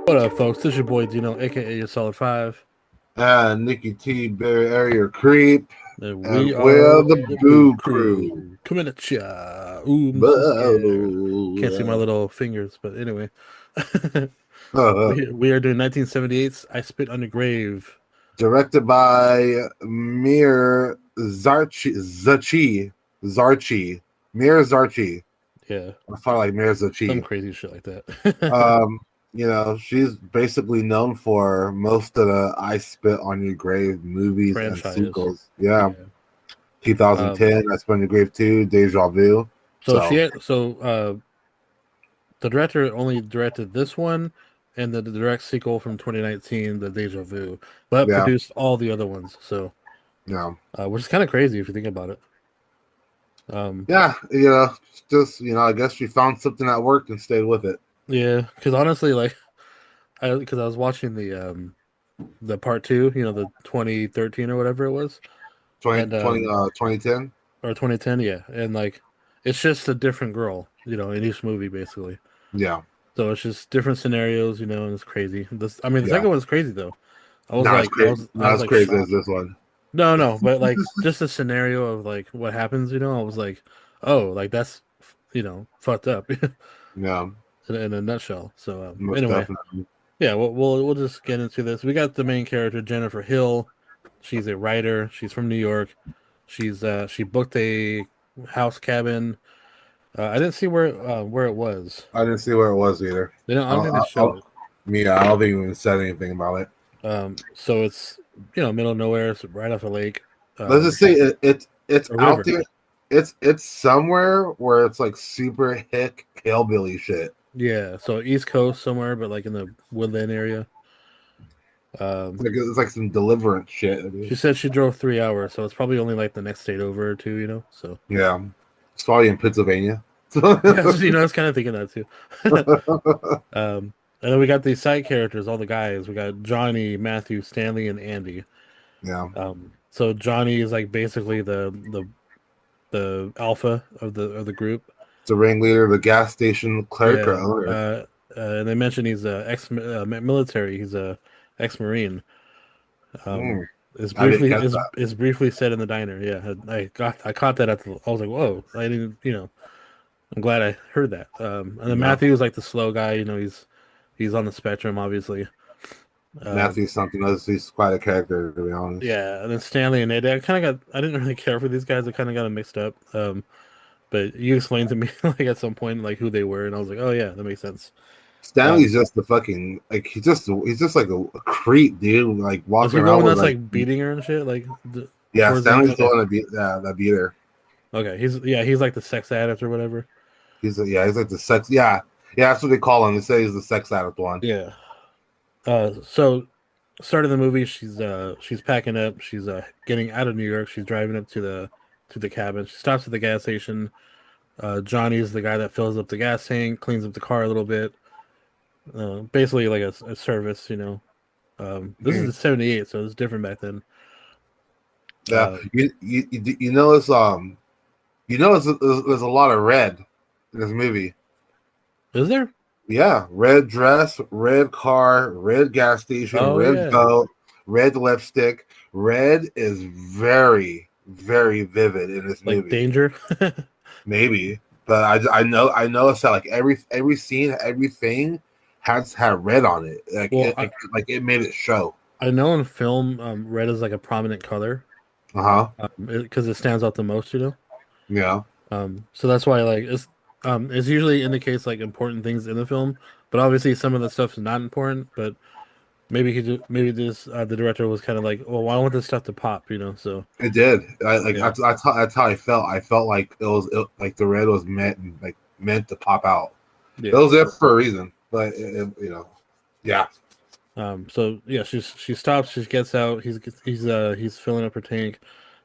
What up, folks? This is your boy Dino, aka your Solid Five, Nikki T, Barry Area Creep, and and we are we're the the Boo Boo Crew. Crew coming at ya. Ooh, I'm so scared. Can't see my Boo. little fingers, but anyway, Uh, we are doing 1978's "I Spit on Your Grave." Directed by Mir Zarchi. Mir Zarchi. Yeah, I thought like Mir some Zarchi. crazy shit like that. Um, she's basically known for most of the I Spit on Your Grave movies and Franchise. sequels. Yeah. Yeah. Um. 2010, I Spit on Your Grave 2, Deja Vu. So So the director only directed this one and the direct sequel from 2019, the Deja Vu, but yeah, produced all the other ones. So, yeah. which is kind of crazy if you think about it. Um, Yeah, just I guess she found something that worked and stayed with it. yeah, because honestly, like, because I was watching the part two, the 2013 or whatever it was, 20, and 2010. or 2010, yeah, and like, it's just a different girl, in each movie basically. Yeah, So it's just different scenarios, and it's crazy. I mean, the yeah. second one's crazy though. Not as crazy, I not was as like crazy as shocked. this one. No, no, but like just the scenario of like what happens, I was like, oh, like that's fucked up Yeah, in a nutshell. So most anyway, definitely. yeah, we'll just get into this. We got the main character Jennifer Hill. She's a writer. She's from New York. She booked a house cabin. I didn't see where it was. I didn't see where it was either. I don't think they showed it. I don't think we even said anything about it. So it's middle of nowhere, it's right off a lake, Let's just say it's a out river. there. It's somewhere where it's like super hick hillbilly shit. Yeah, so East Coast somewhere, but like in the woodland area. Um, It's like some deliverance shit. she said she drove 3 hours, so it's probably only like the next state over or two, So Yeah, it's probably in Pennsylvania. yeah, I was kind of thinking that too. And then we got these side characters, all the guys. We got Johnny, Matthew, Stanley, and Andy. Yeah. So Johnny is like basically the alpha of the group. The ringleader, the gas station clerk or Yeah. owner. And they mentioned he's a ex military. He's a ex Marine. Hmm. Is I didn't briefly catch is that. is briefly said in the diner. Yeah, I caught that I was like, whoa! I didn't. I'm glad I heard that. And then Yeah. Matthew is like the slow guy. He's on the spectrum, obviously. Um, Matthew's something else. He's quite a character, to be honest. yeah, and then Stanley and Nate. I didn't really care for these guys. I kind of got them mixed up. But you explained to me like at some point like who they were, and I was like, oh yeah, that makes sense. Stanley's Um, just the fucking like he's just like a creep, dude. Like is walking he the around one with that's like like beating her and shit? Like yeah, towards the end. Stanley's the Okay, one that beat her. okay. He's like the sex addict or whatever. He's like the sex yeah, that's what they call him. They say he's the sex addict one. Yeah. So start of the movie, she's packing up. She's getting out of New York. She's driving up to the cabin. She stops at the gas station. Johnny's the guy that fills up the gas tank, cleans up the car a little bit. Basically like a service. This is Mhm. the '78, so it's different back then. Yeah, Uh, you know there's a lot of red in this movie. is there? Yeah, red dress, red car, red gas station, Oh red yeah, boat, red lipstick. Red is very, very vivid in this like movie. Danger. Maybe, but I noticed that like every scene, everything has had red on it. Well, Like it made it show. I know in film, red is like a prominent color, Uh huh. because it stands out the most. Yeah, So that's why like it's usually indicates like important things in the film, but obviously some of the stuff's not important. But maybe this the director was kind of like, well, I want this stuff to pop, So it did. yeah, That's how I felt. I felt like like the red was meant to pop out. It yeah. was there for a reason, but yeah. So yeah, she stops, she gets out. He's filling up her tank.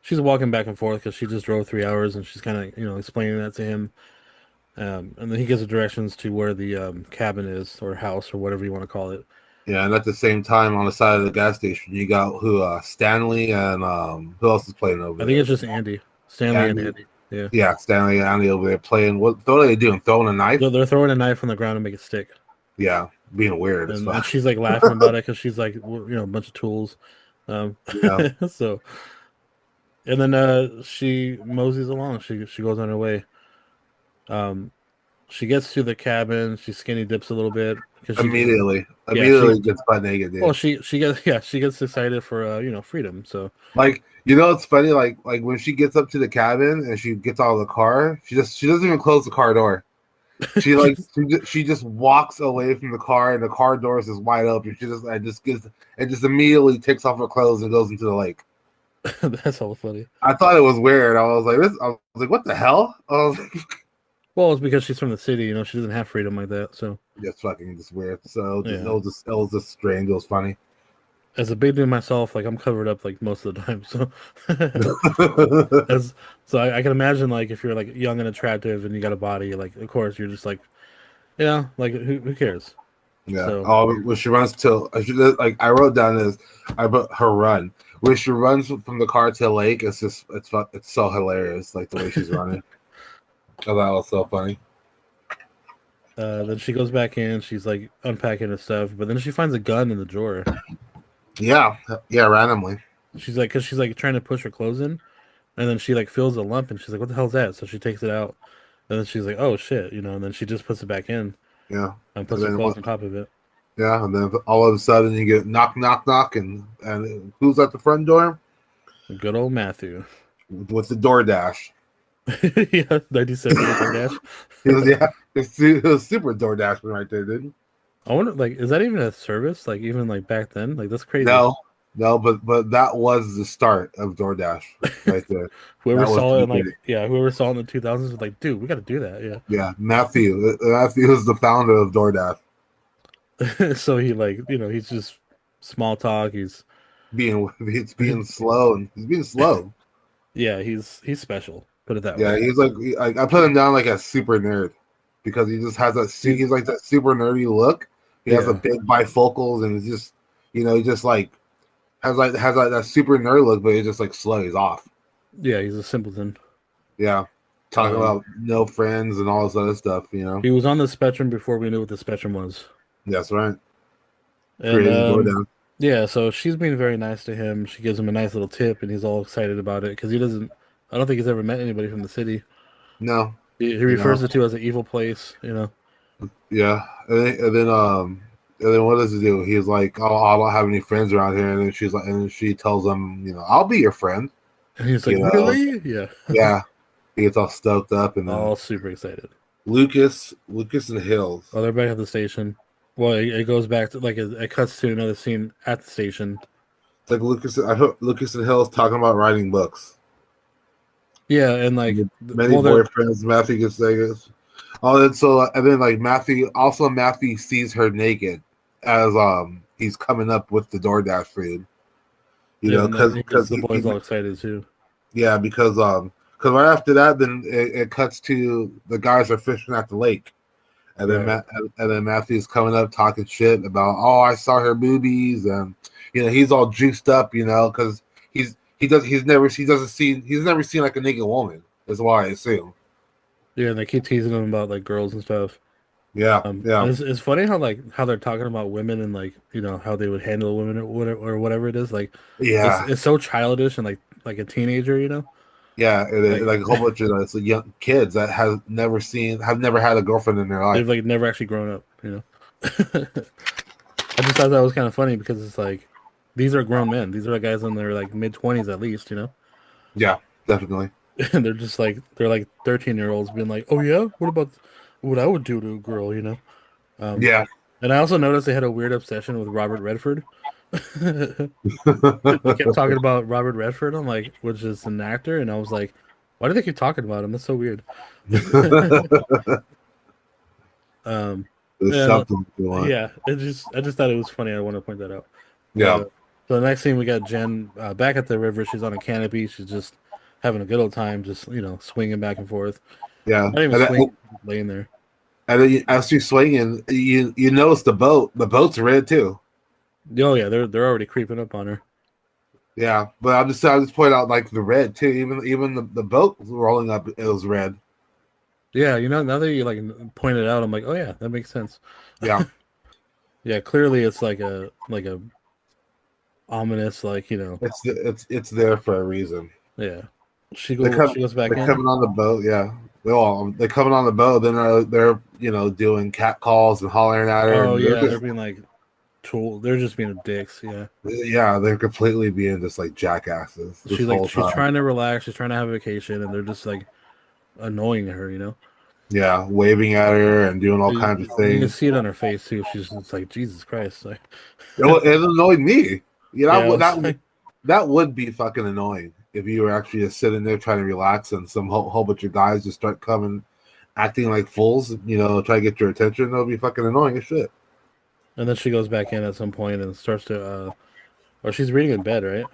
She's walking back and forth because she just drove 3 hours, and she's kind of explaining that to him. And then he gives the directions to where the cabin is or house or whatever you want to call it. Yeah, and at the same time, on the side of the gas station, you got who Stanley and who else is playing I over think there? it's just Andy, Stanley, and Andy. Andy. Yeah. Yeah, Stanley and Andy over there playing. What are they doing? Throwing a knife? They're throwing a knife on the ground to make it stick. Yeah, being weird as and fuck. she's like laughing about it because she's like, a bunch of tools. Um, Yeah, so and then she moseys along. She goes on her way. Um, she gets to the cabin. She skinny dips a little bit because yeah, immediately gets butt naked, well, dude. she gets yeah, she gets excited for freedom. So Like, it's funny. Like when she gets up to the cabin and she gets out of the car, she doesn't even close the car door. She just walks away from the car, and the car doors is wide open. She just immediately takes off her clothes and goes into the lake. that's all funny. I thought it was weird. I was like, what the hell? I was like, Well, it's because she's from the city. She doesn't have freedom like that. So just fucking just weird. So yeah, it was just strange. It was funny. as a big dude myself, like I'm covered up like most of the time. So as so I can imagine like if you're like young and attractive and you got a body, like of course you're just like like who cares? Yeah. So Oh, when she runs to, I wrote down this. I put her run. When she runs from the car to the lake, it's so hilarious. Like the way she's running. I thought that was so funny. then she goes back in. She's like unpacking her stuff, but then she finds a gun in the drawer. Yeah. Yeah. Randomly. Because she's like trying to push her clothes in, and then she like feels a lump, and she's like, "What the hell's that?" So she takes it out, and then she's like, "Oh shit," and then she just puts it back in Yeah. and And puts her then clothes what? on top of it. Yeah. And then all of a sudden you get knock, knock, knock, and who's at the front door Good old Matthew. with the door dash? Yeah, 1970s DoorDash. He was yeah. It was super door dashing right there, didn't? I wonder, like, is that even a service? Like, even like back then, like that's crazy. No, no, but that was the start of DoorDash right there. Whoever That was saw the it in like, beginning. yeah, whoever saw it in the 2000s was like, dude, we got to do that. Yeah, Matthew is the founder of DoorDash. Yeah. So he like, he's just small talk. He's being slow and he's being slow. Yeah, he's special. Put it that Yeah, way. he's like I put him down like a super nerd because he just has He, he's like that super nerdy look. He has a yeah, big bifocals and he's just he just like has like that super nerd look, but he's just like slow. He's off. yeah, he's a simpleton. Yeah, talking Um, about no friends and all this other stuff. he was on the spectrum before we knew what the spectrum was. That's right. And Creating DoorDash. yeah, so she's being very nice to him. She gives him a nice little tip, and he's all excited about it because he doesn't. I don't think he's ever met anybody from the city. No, He you know, refers it to as an evil place. yeah, and then what does he do? He's like, "Oh, I don't have any friends around here," and then she's like, and she tells him, "I'll be your friend." And he's like, You know, really? Yeah. yeah. He gets all stoked up, and then All super excited. Lucas and Hills. Oh, they're back at the station. Well, it goes back to like it cuts to another scene at the station. It's like I heard Lucas and Hills talking about writing books. Yeah, and like, Many well, they're boyfriends. Matthew gets Vegas. And then like Matthew sees her naked as he's coming up with the DoorDash food. yeah, and then Because the boy's all excited too. yeah, because right after that, then it cuts to the guys are fishing at the lake, and then Right. Matthew's coming up talking shit about, oh, I saw her boobies, and he's all juiced up, because he's never seen like a naked woman. That's why I assume. Yeah, and they keep teasing him about like girls and stuff. Yeah, yeah, It's funny how they're talking about women and like how they would handle women or whatever it is. Like yeah, it's so childish and like a teenager. yeah. Like Like a whole bunch of young kids that have never had a girlfriend in their they've life. like never actually grown up. I just thought that was kind of funny because it's like these are grown men. These are guys in their like mid 20s at least. Yeah, definitely. And they're like 13-year-olds being like, "Oh yeah, what about what I would do to a girl?" Um, Yeah. and I also noticed they had a weird obsession with Robert Redford. They kept talking about Robert Redford. I'm like, which is an actor, and I was like, why do they keep talking about him? That's so weird. Um, There's and something you want. yeah, I just thought it was funny. I want to point that out. Yeah, So the next scene we got Jen back at the river. She's on a canopy. She's just having a good old time, just swinging back and forth. yeah. Not even swinging, just laying there. And then as you're swinging, you notice the boat. The boat's red too. Oh yeah, they're already creeping up on her. Yeah, but I just point out like the red too. Even the boat rolling up, it was red. Yeah, now that you like pointed out, I'm like, oh yeah, that makes sense. Yeah, Yeah, clearly it's like a ominous, like, you know. It's there for a reason. Yeah. They come She goes back they're in. coming on the boat, yeah. They're coming on the boat, then they're doing cat calls and hollering at her, Oh and they're yeah, they're just being like they're just being dicks, yeah. yeah, they're completely being just like jackasses this whole She's time. trying to relax, she's trying to have a vacation, and they're just like annoying her, you know. Yeah, waving at her and doing all kinds of You can things. see it on her face too. She's just like, Jesus Christ, like, It annoyed me. You know, yeah, I was like, that would be fucking annoying if you were actually just sitting there trying to relax and some whole bunch of guys just start coming, acting like fools. Try to get your attention. That would be fucking annoying as shit. and then she goes back in at some point and starts to, or she's reading in bed, right?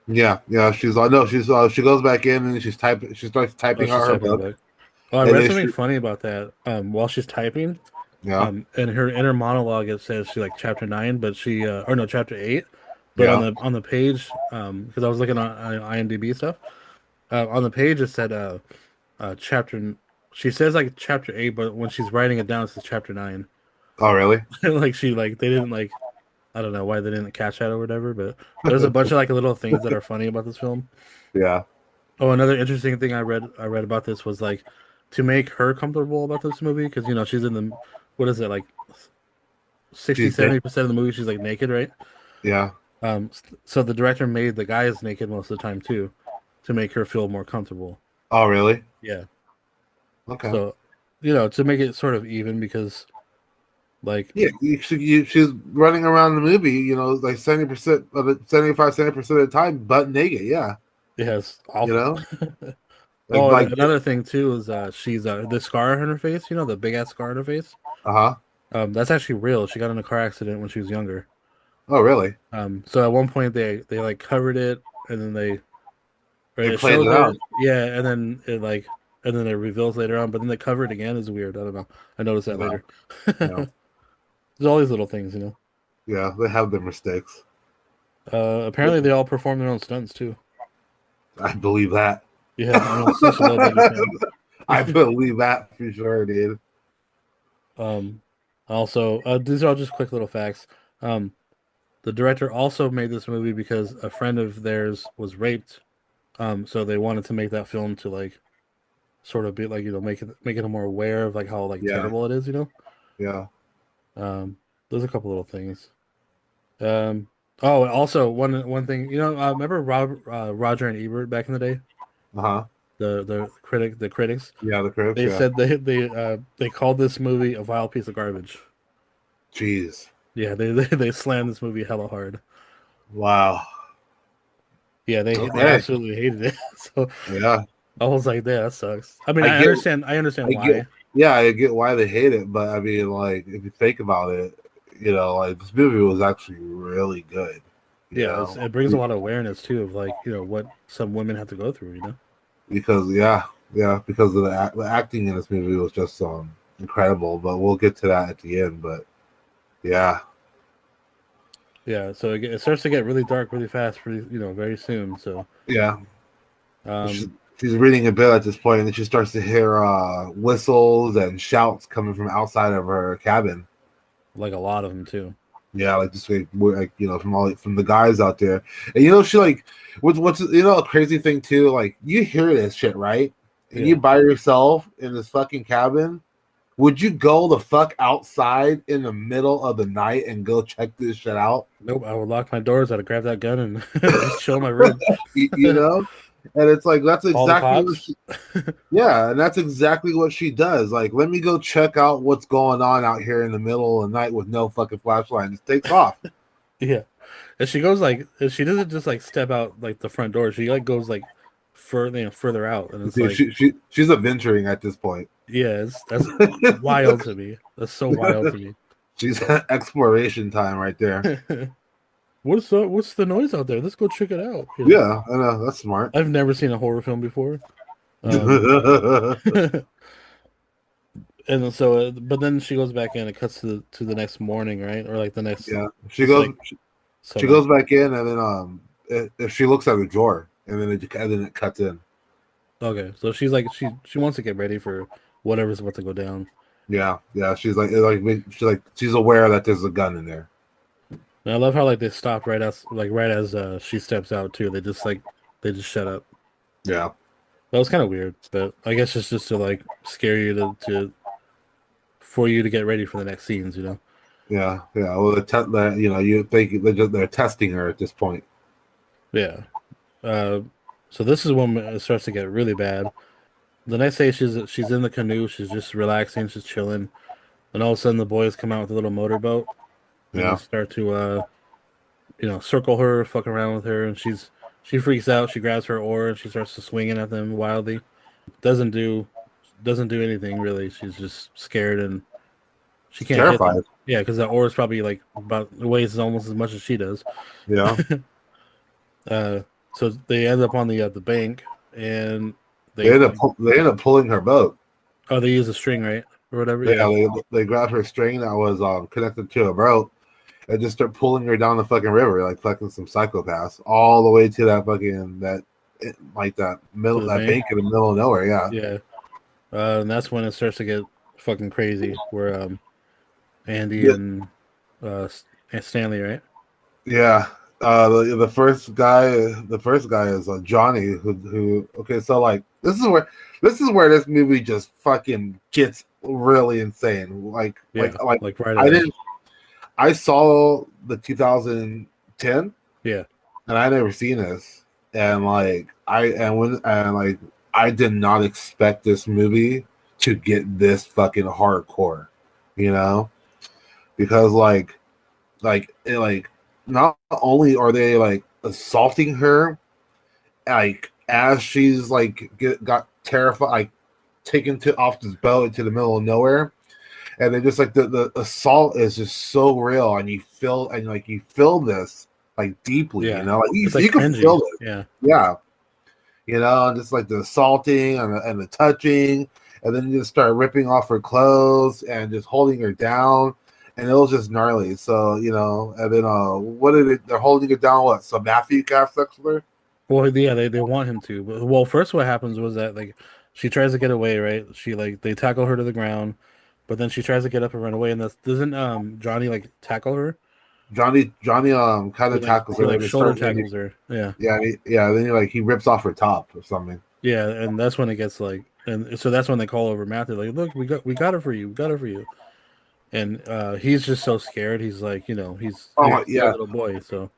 Yeah, yeah. She's no, she goes back in and she's typing. She starts Oh, typing she's out her typing a book, book. Oh, I and read then something funny about that. While she's typing, yeah, in her inner monologue, it says she like chapter nine, but or no, chapter eight. But yeah. on the page, because I was looking on IMDb stuff, on the page it said chapter. She says like chapter eight, but when she's writing it down, it says chapter nine. Oh, really? Like they didn't like, I don't know why they didn't catch that or whatever. But there's a bunch of like little things that are funny about this film. Yeah. Oh, another interesting thing I read about this was like to make her comfortable about this movie because you know she's in the, what is it, like 60 She's dead. 70% of the movie she's like naked, right? Yeah. So the director made the guys naked most of the time too to make her feel more comfortable. Oh, really? Yeah. Okay. So, you know, to make it sort of even because like, Yeah, she's running around the movie, like 70% of it, 70% of the time, butt naked. Yeah, yeah, it's you awful. know, like Oh, and like another thing too is she's the scar on her face, you know, the big ass scar on her face. uh-huh. That's actually real. She got in a car accident when she was younger. Oh, really? So at one point they like covered it and then right, They it played shows it out. it, yeah, and then it reveals later on, but then they cover it again is weird. I don't know. I noticed that No, later. no, There's all these little things, you know. yeah, they have their mistakes. Apparently they all perform their own stunts too. I believe that. Yeah, I mean, it's such a low budget film. I believe that for sure, dude. Um, Also, these are all just quick little facts. Um, the director also made this movie because a friend of theirs was raped. So they wanted to make that film to like sort of be like, you know, make it more aware of like how like Yeah, terrible it is, you know. yeah. Um, there's a couple little things. Um, oh, and also one thing, you know, remember Roger and Ebert back in the day, Uh-huh. the critics. Yeah, the critics, They yeah. said they called this movie a vile piece of garbage. Jeez. Yeah, they slammed this movie hella hard. Wow. Yeah, they Okay. absolutely hated it. So Yeah. I was like, yeah, that sucks. I mean, I get I understand I get why. yeah, I get why they hate it, but I mean, like, if you think about it, like this movie was actually really good. You Yeah, know, it brings a lot of awareness too of like, you know, what some women have to go through, you know. because because of the acting in this movie was just incredible. But we'll get to that at the end. But yeah, Yeah, so it starts to get really dark really fast, pretty, you know, very soon. So, yeah, she's, um, she's reading a bit at this point, and then she starts to hear whistles and shouts coming from outside of her cabin. like a lot of them too. Yeah, like this way, like from the guys out there, and she like what's a crazy thing too. Like you hear this shit, right? And you Yeah. by yourself in this fucking cabin. Would you go the fuck outside in the middle of the night and go check this shit out? Nope, I would lock my doors. I'd grab that gun and just chill in my room. You know? And it's like that's Call the exactly what cops. she, yeah, and that's exactly what she does. Like, let me go check out what's going on out here in the middle of the night with no fucking flashlight. And just takes off. Yeah. And she goes like she doesn't just like step out like the front door. She like goes like further, you know, further out, and it's Dude, like, she's adventuring at this point. yeah, that's wild to me. That's so wild to me. She's exploration time right there. What's the noise out there? Let's go check it out. You know, Yeah, I know that's smart. I've never seen a horror film before. Yeah, And so, but then she goes back in. It cuts to the next morning, right? Or like the next, she it's goes. like She sunup. goes back in, and then if she looks at the drawer, and then it cuts in. Okay, so she's like she wants to get ready for whatever's about to go down. Yeah, yeah. She's aware that there's a gun in there. And I love how like they stopped right as she steps out too. They just shut up. Yeah, That was kind of weird, but I guess it's just to like scare you to for you to get ready for the next scenes, you know? yeah, yeah. Well, you think they're testing her at this point. Yeah. Uh, so this is when it starts to get really bad. The next day she's in the canoe, she's just relaxing, she's chilling, and all of a sudden the boys come out with a little motorboat and they Yeah, start to circle her, fuck around with her, and she freaks out, she grabs her oar and she starts to swinging at them wildly. Doesn't do doesn't do anything really. She's just scared and she she's can't hit terrified. them. Yeah, because the oar is probably like about weighs almost as much as she does. Yeah, Uh, so they end up on the bank and they they end up fucking they end up pulling her boat. oh they use a string right or whatever. Yeah, Yeah, they grabbed her string that was connected to a boat and just start pulling her down the fucking river like fucking some psychopaths all the way to that fucking that to middle the that bank. bank in the middle of nowhere. Yeah, Yeah, and that's when it starts to get fucking crazy. Where Andy yeah, uh Stanley, right? yeah. The first guy is Johnny, who. Okay, so like this is where this movie just fucking gets really insane. Yeah, like right I away. didn't. I saw the 2010, Yeah, and I never seen this, and I did not expect this movie to get this fucking hardcore, you know, because not only are they like assaulting her like as she's got terrified, like taken to off this boat into the middle of nowhere, and then just like the assault is just so real, and you feel this like deeply, yeah. like It's like you can feel cringy. it. Yeah, Yeah, and just like the assaulting and the touching, and then you just start ripping off her clothes and just holding her down, and it was just gnarly. So and then what did it? They're holding her down. What? So Matthew got sex with her. well, yeah, they want him to. But, well, first what happens was that like she tries to get away, right? She like they tackle her to the ground, but then she tries to get up and run away, and that's doesn't Johnny like tackle her? Johnny kind of tackles He her like and they shoulder start tackles her. Yeah. yeah, yeah. Then he rips off her top or something. Yeah, and that's when it gets like, and so that's when they call over Matthew, like, look, we got her for you, we got her for you, and he's just so scared. He's like, he's Oh a yeah, little boy, so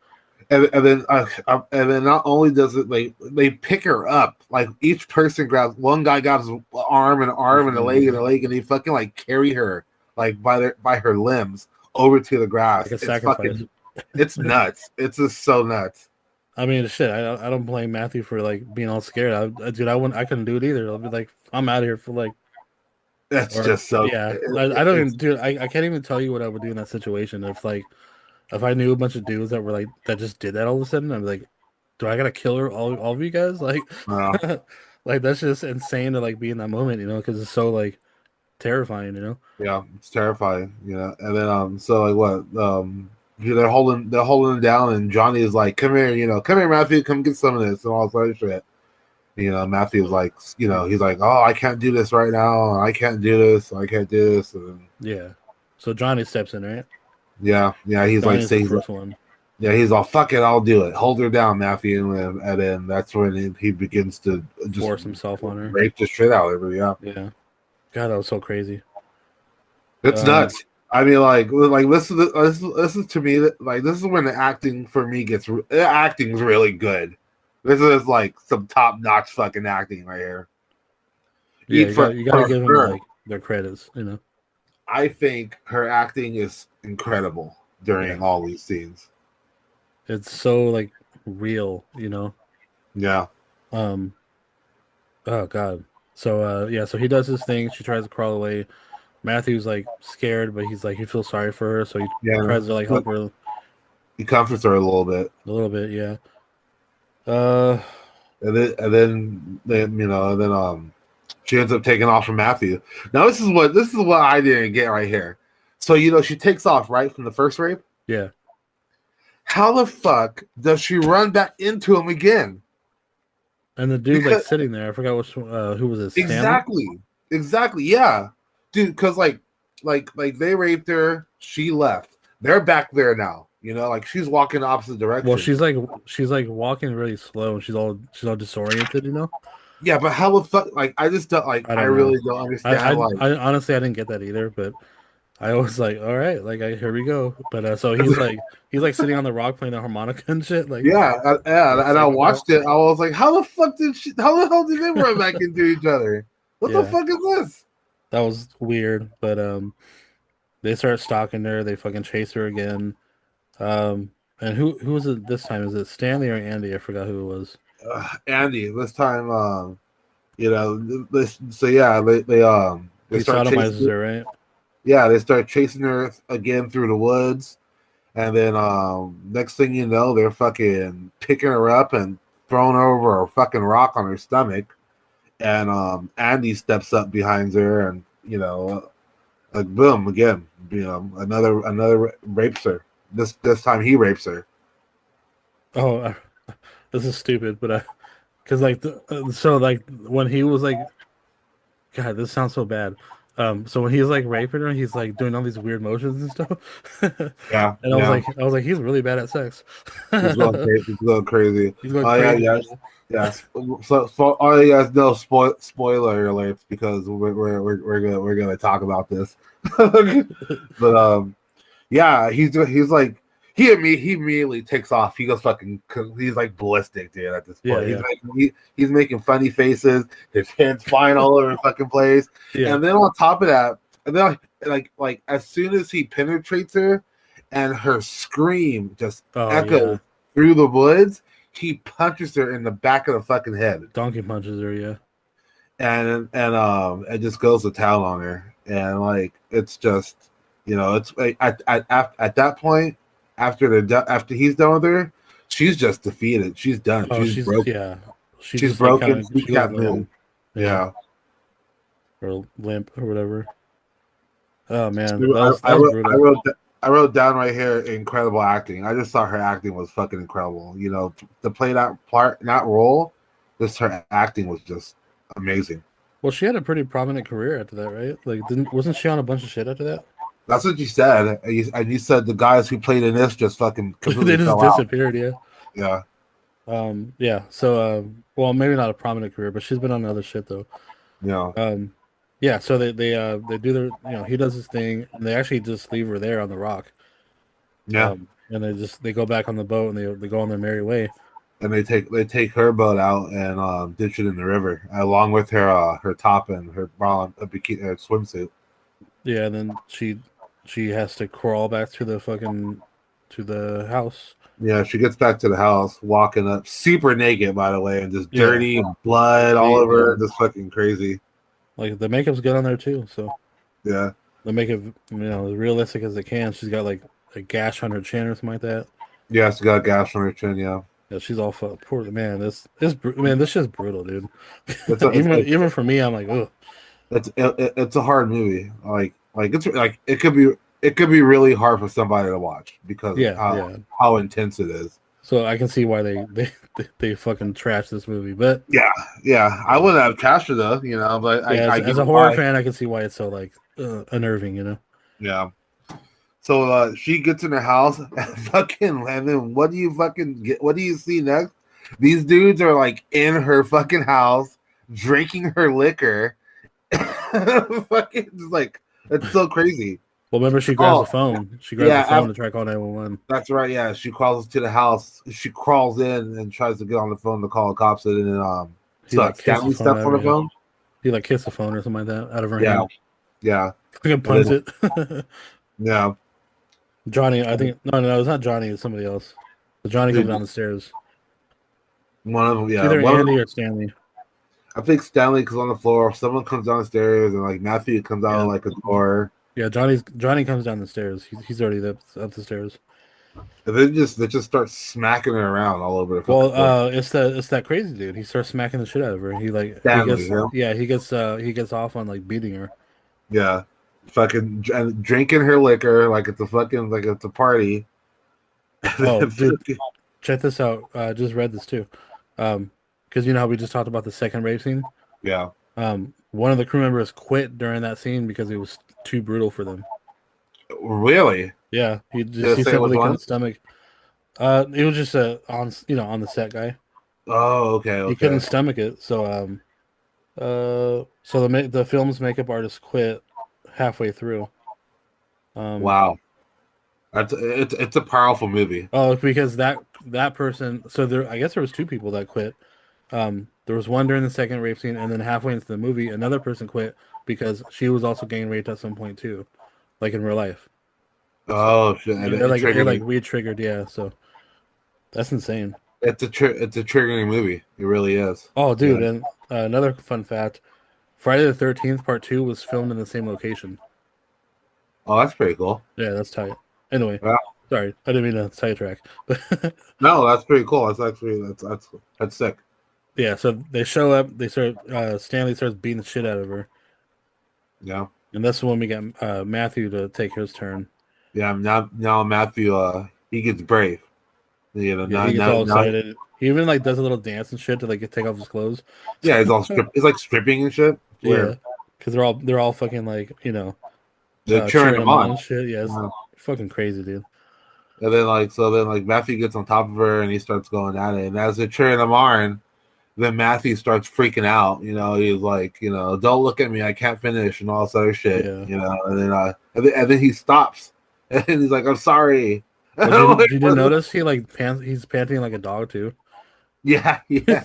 and then not only does it they pick her up, like each person grabs one guy got his arm and a leg and they fucking like carry her like by her limbs over to the like grass. a It's sacrifice. fucking it's nuts. It's just so nuts. I mean, shit, I don't blame Matthew for like being all scared. Dude, I couldn't do it either. I'll be like, I'm out of here for like, It's or just so yeah, I don't even, it's dude, I can't even tell you what I would do in that situation if like if I knew a bunch of dudes that were like that just did that all of a sudden. I'd be like, do I gotta kill her all of you guys? Like, uh, like that's just insane to like be in that moment, because it's so like terrifying, yeah, it's terrifying, And then so like what they're holding him down, and Johnny is like, come here, come here, Matthew, come get some of this and all this other shit. Matthew's like, he's like, oh, I can't do this right now. I can't do this. I can't do this. And Yeah. So Johnny steps in, right? yeah, he's like Johnny's the saying, first one. yeah, he's all, fuck it, I'll do it. Hold her down, Matthew. And then that's when he begins to just Force himself on her. rape the shit out of her. Yeah. Yeah. God, that was so crazy. It's Um, nuts. I mean, like this is to me like this is when the acting for me the acting's really good. This is like some top notch fucking acting right here. yeah, you got to For give them her, like their credits. I think her acting is incredible Yeah. during all these scenes. It's so like real. Yeah, Um, oh God. So yeah, so he does his thing. She tries to crawl away. Matthew's like scared, but he's like he feels sorry for her, so he yeah. tries to like help her a He comforts her a little bit, little bit. Yeah. Uh, and then she ends up taking off from Matthew. Now this is what I didn't get right here. So she takes off right from the first rape. yeah. How the fuck does she run back into him again? And the dude like Because sitting there, I forgot who was it, Stanley? exactly, exactly, yeah. dude, because like they raped her, she left. They're back there now. You know, like she's walking the opposite Well, direction. she's like walking really slow, and she's all disoriented, you know. Yeah, but how the fuck? Like, I just don't like. I I don't know. really don't understand. Like, I honestly I didn't get that either, but I was like, all right, like here we go. But so he's like sitting on the rock playing the harmonica and shit, like yeah, the yeah, and I psychopath. watched it. I was like, how the fuck did she? How the hell did they run back into each other? What the Yeah, fuck is this? that was weird. But they start stalking her. They fucking chase her again. And who was it this time? Is it Stanley or Andy? I forgot who it was. Andy, this time, you know, this. So yeah, they He start sodomizes chasing. her, right? Yeah, they start chasing her again through the woods. And then next thing you know, they're fucking picking her up and throwing her over a fucking rock on her stomach. And Andy steps up behind her and, you know, like boom again, you know, another rapes her. This time he rapes her. Oh, this is stupid, but because like so like when he was like, God, this sounds so bad. So when he's like raping her, he's like doing all these weird motions and stuff. Yeah, And yeah. I was like, he's really bad at sex. He's going crazy. He's going crazy. He's going Oh yeah, crazy. yes, yes. So all you guys know, spoiler alerts because we're gonna talk about this. But yeah, he's like he immediately takes off. He goes fucking. He's like ballistic, dude. At this Yeah, point, yeah, he's making funny faces. His hands flying all over the fucking place. yeah. And then on top of that, and then like as soon as he penetrates her, and her scream just Oh echoes yeah, through the woods, he punches her in the back of the fucking head, donkey punches her. Yeah. and it just goes to town on her, and like it's just, you know, it's like at that point, after he's done with her, she's just defeated. She's done. Oh, She's she's broke. yeah. She's She's just like kind broken. of She she goes can't move. limp. Yeah, Yeah. or limp or whatever. Oh man, I, that I was wrote I brutal. wrote I wrote down right here incredible acting. I just thought her acting was fucking incredible. You know, to play that part, that role, just her acting was just amazing. Well, she had a pretty prominent career after that, right? Like, didn't wasn't she on a bunch of shit after that? That's what you said. And you said the guys who played in this just fucking They completely just fell out. disappeared. Yeah. Yeah. Yeah. So, well, maybe not a prominent career, but she's been on other shit though. You know. Um, yeah. So they do their, he does his thing, and they actually just leave her there on the rock. Yeah. And they go back on the boat and they go on their merry way. And they take her boat out and ditch it in the river along with her top and her bra a bikini swimsuit. Yeah. And then she has to crawl back to the fucking to the house. Yeah, she gets back to the house, walking up super naked, by the way, and just Yeah. dirty and blood all Feet, over her, yeah. just fucking crazy. Like the makeup's good on there too. So Yeah, they make it, as realistic as they can. She's got like a gash on her chin or something like that. yeah, she got gas on her chin. Yeah, Yeah, she's all fucked. Poor man. Man, this shit's brutal, dude. it's a, it's Even for me, I'm like, oh it's a hard movie. Like it's like it could be really hard for somebody to watch because of yeah, yeah. how intense it is. So I can see why they fucking trash this movie. But Yeah, yeah, I wouldn't have cashed it though, you know, but yeah, I as get a horror why. fan, I can see why it's so like unnerving. Yeah. So she gets in her house and then what do you fucking get? What do you see next? These dudes are like in her fucking house drinking her liquor. Fucking just like it's so crazy. Well, remember she grabs the Oh phone. She grabs the yeah, phone to try call 911. that's right. Yeah, she crawls to the house. She crawls in and tries to get on the phone to call the cops. And then He like kissed the Stanley phone steps out of on her. the Yeah, phone. he like kissed the phone or something like that out of her Yeah, hand. yeah, Fucking and punts then it. yeah, Johnny, I think no, it's not Johnny. It's somebody else. But Johnny comes down the stairs. one of them. It's Yeah, either one of Andy them. or Stanley. I think Stanley comes on the floor. Someone comes downstairs, and like Matthew comes out of Yeah, like a door. yeah. Johnny comes down the stairs. He's already up the stairs. And they just start smacking her around all over the fucking Well, floor. it's that crazy dude. He starts smacking the shit out of her. Stanley, you know? He gets off on like beating her. Yeah, fucking and drinking her liquor like it's a fucking like it's a party. Oh, dude, check this out. I just read this too. Because you know how we just talked about the second rape scene. Yeah, One of the crew members quit during that scene because it was too brutal for them. Really? Yeah, Did it he say said which they couldn't one? stomach. It was just a on on the set guy. Oh, okay, He couldn't okay. stomach it, so so the film's makeup artist quit halfway through. Um, Wow. It's a powerful movie. oh, because that person. So there, I guess there was two people that quit. There was one during the second rape scene, and then halfway into the movie, another person quit because she was also getting raped at some point too, like in real life. So Oh shit! And yeah, it it triggered like me. re-triggered. Yeah, so that's insane. It's a triggering movie. It really is. Oh, Yeah. dude, and another fun fact: Friday the 13th Part Two was filmed in the same location. Oh, that's pretty cool. Yeah, that's tight. Anyway, Yeah. sorry, I didn't mean to sidetrack, but No, that's pretty cool. That's actually that's sick. yeah. So they show up. They start. Stanley starts beating the shit out of her, Yeah. and that's when we get Matthew to take his turn. Yeah. Now Matthew he gets brave. You know Yeah, he gets all now excited. He even like does a little dance and shit to like take off his clothes. yeah he's like stripping and shit. Yeah, Where because they're all fucking like they're cheering cheering him him on on. and shit. Yeah, it's Uh, fucking crazy, dude. and then like Matthew gets on top of her and he starts going at it. And as they're cheering him on, then Matthew starts freaking out. You know, he's like, you know, don't look at me, I can't finish, and all this other shit. Yeah. You know, and then he stops, and he's like, I'm sorry. Well, I'm like, did you notice he like he's panting like a dog too? yeah, yeah.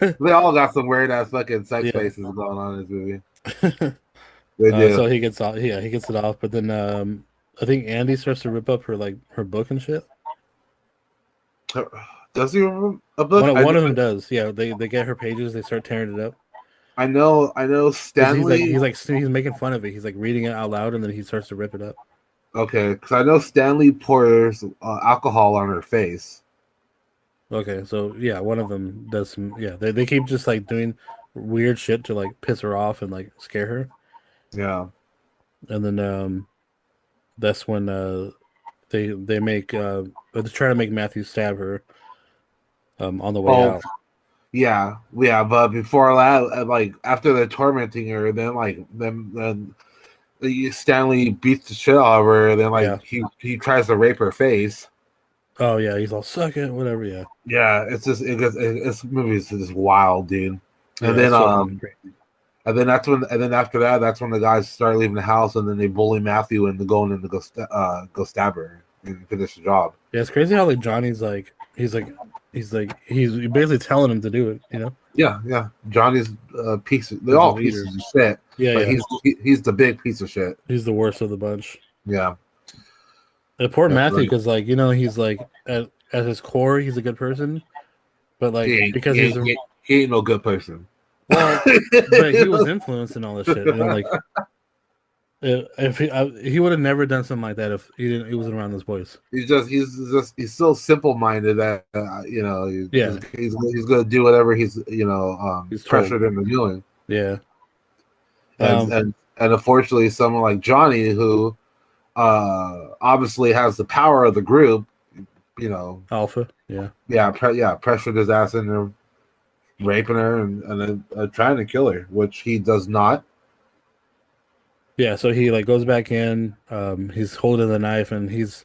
They all got some weird ass fucking sex Yeah. faces going on in this movie. They So do. he gets off. Yeah, he gets it off. But then I think Andy starts to rip up her like her book and shit. Does he remember a book? One of them does. Yeah, they get her pages. They start tearing it up I know because Stanley. he's making fun of it. He's like reading it out loud, and then he starts to rip it up. Okay, because I know Stanley pours alcohol on her face. Okay, so yeah, one of them does some. Yeah, they keep just like doing weird shit to like piss her off and like scare her, Yeah. and then that's when they make they try to make Matthew stab her on the way Oh, out. yeah, yeah. But before that, like after they're tormenting her, then Stanley beats the shit out of her. Then Yeah. like he tries to rape her face. Oh yeah, he's all suck it, whatever. Yeah. Yeah, it's just this movie is just wild, dude. And Yeah, then it's fucking crazy. and then after that, that's when the guys start leaving the house, and then they bully Matthew into going in to go stab her and finish the job. Yeah, it's crazy how like Johnny's like he's basically telling him to do it. Yeah, yeah. Johnny's a piece. They're He's the all leader. pieces of shit, Yeah, but yeah. he's the big piece of shit. He's the worst of the bunch. Yeah, And poor that's Matthew, right. because like he's like at his core he's a good person, but He like ain't, because he he's ain't, a he ain't no good person. well, but he was influenced and all this shit. Like if he would have never done something like that if he wasn't around those boys. He's so simple minded that Yeah, he's gonna do whatever he's he's told. pressured into doing. Yeah. and Um, and and unfortunately, someone like Johnny, who obviously has the power of the group, you know, Alpha. Yeah. pressured his ass into raping her and trying to kill her, which he does not. Yeah, so he like goes back in. He's holding the knife, and he's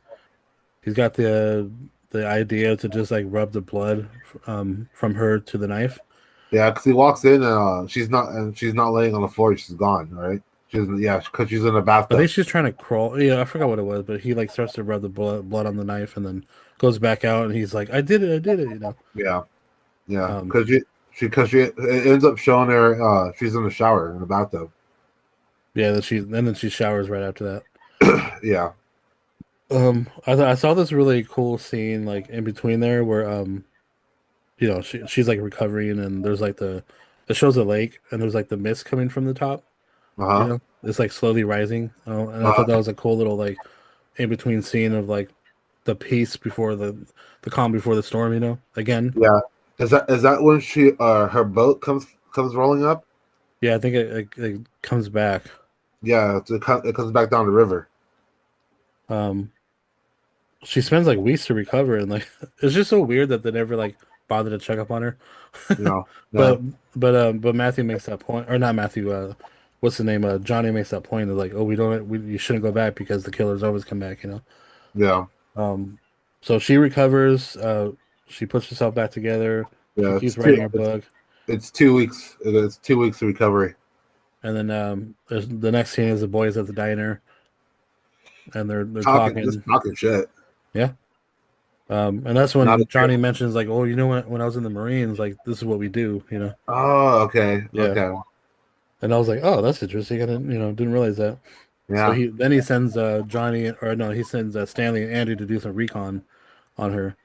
got the idea to just like rub the blood from her to the knife. Yeah, because he walks in and she's not laying on the floor; she's gone. Right? Because she's in a I think bathtub. she's trying to crawl. Yeah, I forgot what it was, but he like starts to rub the blood on the knife, and then goes back out, and he's like, I did it," Yeah, yeah, Um, because she it ends up showing her she's in the shower in the bathtub. yeah, and then she showers right after that. Yeah, I saw this really cool scene like in between there where she's like recovering, and there's like it shows a lake, and there's like the mist coming from the top. uh It's like slowly rising. And I huh. thought that was a cool little like in between scene of like the peace before the calm before the storm. Again. Yeah. Is that when she her boat comes rolling up? Yeah, I think it comes back. Yeah, it comes back down the river. Um, she spends like weeks to recover, and like it's just so weird that they never like bother to check up on her. You know, yeah, But but Matthew makes that point, or not Matthew. What's the name? Johnny makes that point of like, oh, you shouldn't go back because the killers always come back, you know. yeah, Um, so she recovers. She puts herself back together. She yeah. keeps writing her book, It's 2 weeks. It's 2 weeks of recovery. and then the next scene is the boys at the diner, and they're Just talking. talking shit. Yeah. And that's Not a when trip. Johnny mentions like, oh, you know, when I was in the Marines, like this is what we do, you know. Oh, okay, Yeah. okay, And I was like, oh, that's interesting. I didn't realize that. So yeah, he sends Johnny, or no, he sends Stanley and Andy to do some recon on her,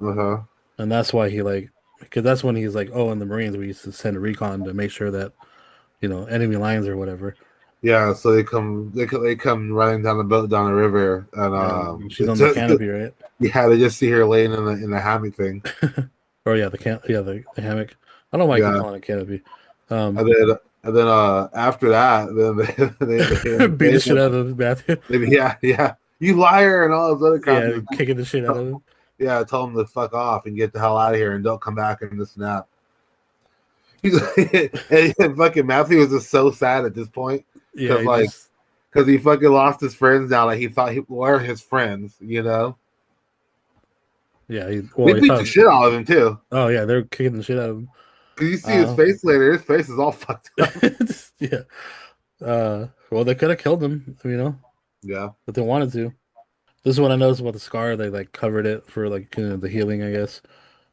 uh-huh. and that's why he like because that's when he's like, oh, in the Marines we used to send a recon to make sure that enemy lines or whatever. Yeah. So they come running down the boat down the river, and Yeah, and she's on the canopy, right? yeah, they just see her laying in the hammock thing. Or yeah, the hammock. I don't know why I keep Yeah, calling it canopy. Um, and then after that, then beat the shit out of Matthew. yeah, yeah, you liar and all this other crap. Yeah, kicking the shit out of him. Yeah, tell him to fuck off and get the hell out of here and don't come back and this and that. He's and fucking Matthew was just so sad at this point Yeah, he like just because he fucking lost his friends now. Like he thought he were his friends, you know. yeah, They he beat the thought, shit out of him too. oh yeah, they're kicking the shit out of him. Cause you see his Uh, face later. His face is all fucked up. yeah. Well, they could have killed him, Yeah, but they wanted to. This is what I noticed about the scar. They like covered it for like the healing, I guess.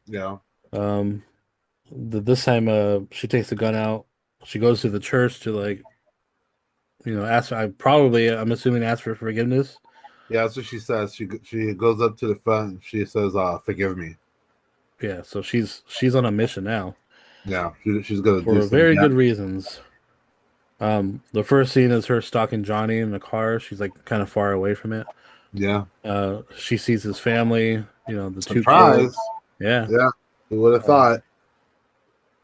yeah, Um, this time, she takes the gun out. She goes to the church to like, ask. I'm assuming ask for forgiveness. yeah. That's what she says. She goes up to the front. And she says, "Forgive me." Yeah, so she's on a mission now Yeah, she's gonna do for some. very Yeah, good reasons. The first scene is her stalking Johnny in the car. She's like kind of far away from it. yeah. She sees his family, the two Surprise. kids. Yeah. Yeah, who would have Um, thought?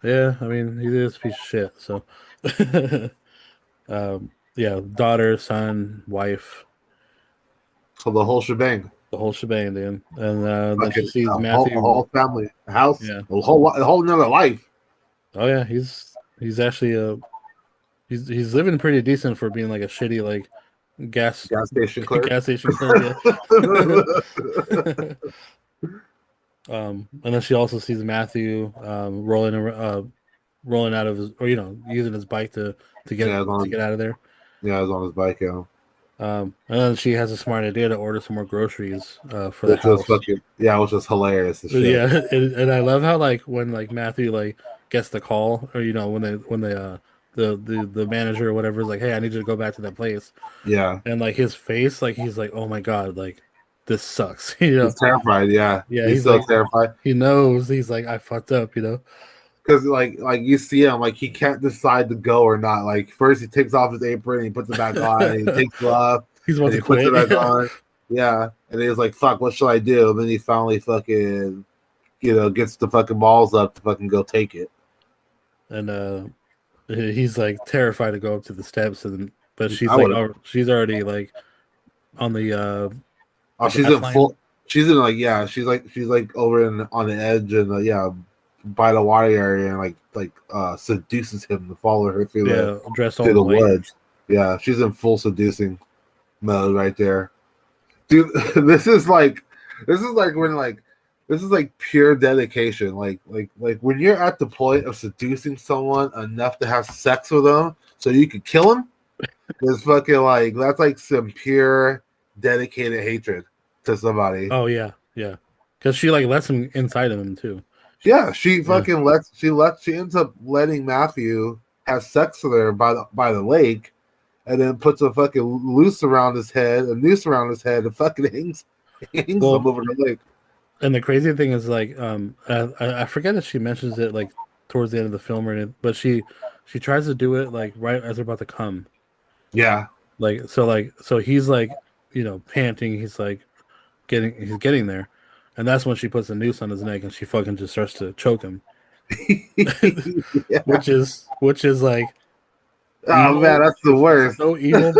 yeah, I mean, he is a piece of shit. So, yeah, daughter, son, wife, So the whole shebang. the whole shebang, dude. And then she Fucking sees a Matthew. whole family, a house, Yeah. a whole another life. Oh yeah, he's actually he's living pretty decent for being like a shitty like gas Gas station clerk. gas station clerk. Yeah. And then she also sees Matthew rolling out of his, or using his bike to Yeah, get out of there. yeah, I was on his bike, yeah. And then she has a smart idea to order some more groceries for the house. Which was hilarious as But shit. yeah, and I love how like when like Matthew like gets the call, or when they the manager or whatever is like, hey, I need you to go back to that place, Yeah. and like his face, like he's like, oh my god, like this sucks, you know? He's terrified, yeah. Yeah, He's he's so like terrified. he knows he's like I fucked up, Because like you see him, like he can't decide to go or not. Like first he takes off his apron and he puts it back on, and he takes it off He's about and to he puts it quit. back Yeah. on. Yeah. And he's like, fuck, what should I do? And then he finally fucking gets the fucking balls up to fucking go take it. And he's like terrified to go up to the steps, and but I would have. she's already like on Oh, the gas line. she's in like yeah, she's like over in on the edge and yeah, by the water area and seduces him to follow her Yeah, dressed all through in the white. woods. Yeah, she's in full seducing mode right there. Dude, this is like this is like when like this is like pure dedication. Like when you're at the point of seducing someone enough to have sex with them so you could kill them, it's fucking like that's like some pure dedicated hatred to somebody. Oh yeah, yeah, because she like lets him inside of him too. Yeah, she Yeah, fucking she ends up letting Matthew have sex with her by the lake, and then puts a fucking noose around his head, and fucking hangs him well, over the lake. and the crazy thing is like I forget if she mentions it like towards the end of the film or anything, but she tries to do it like right as they're about to come. Yeah, So he's like panting. He's getting there, and that's when she puts a noose on his neck and she fucking just starts to choke him, yeah. which is like Oh man, evil. that's the It's worst. so evil,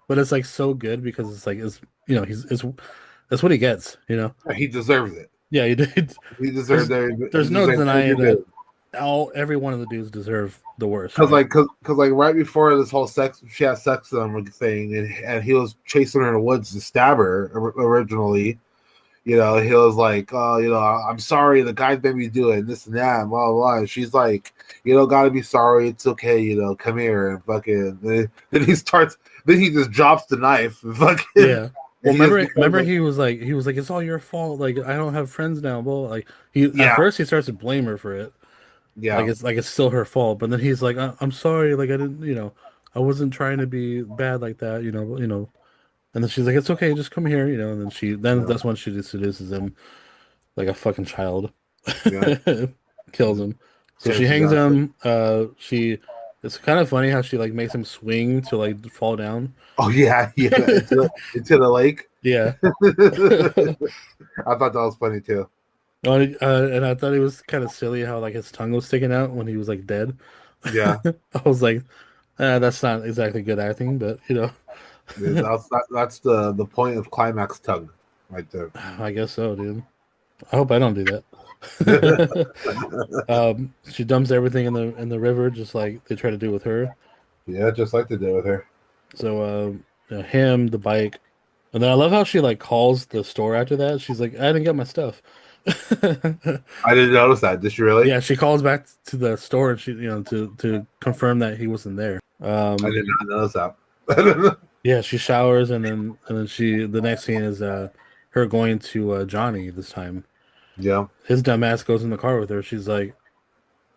but it's like so good because it's like he's that's what he gets. He deserves it. Yeah, he did. He deserved There's every. He there's no deserved every denying that bit. every one of the dudes deserve the worst, Cause right? like, cause like right before this whole sex, she had sex with him thing, and he was chasing her in the woods to stab her originally. He was like, "Oh, I'm sorry, the guy made me do it, and this and that, and blah blah blah." And she's like, "You don't gotta be sorry. It's okay. Come here and fucking." Then he starts. Then he just drops the knife and fucking, Yeah. Well, and he just becomes remember like, he was like it's all your fault. Like I don't have friends now. Blah. Like he at "Yeah, first he starts to blame her for it. yeah, Like it's still her fault. But then he's like, I'm sorry. Like I didn't. I wasn't trying to be bad like that. And then she's like, it's okay. Just come here. And then yeah, that's when she just seduces him like a fucking child. yeah." Kills him. So she Chases hangs down. him. It's kind of funny how she like makes him swing to like fall down. Oh yeah, yeah, into the lake. Yeah. I thought that was funny too. And I thought it was kind of silly how like his tongue was sticking out when he was like dead. Yeah, I was like, that's not exactly good acting, but that's the point of climax tug, right there. I guess so, dude. I hope I don't do that. She dumps everything in the river, just like they try to do with her. Yeah, just like they did with her. So, him, the bike, and then I love how she like calls the store after that. She's like, I didn't get my stuff. I didn't notice that. Did she really? Yeah, she calls back to the store and to confirm that he wasn't there. I did not notice that. Yeah, she showers and then the next scene is her going to Johnny this time. Yeah, His dumb ass goes in the car with her. She's like,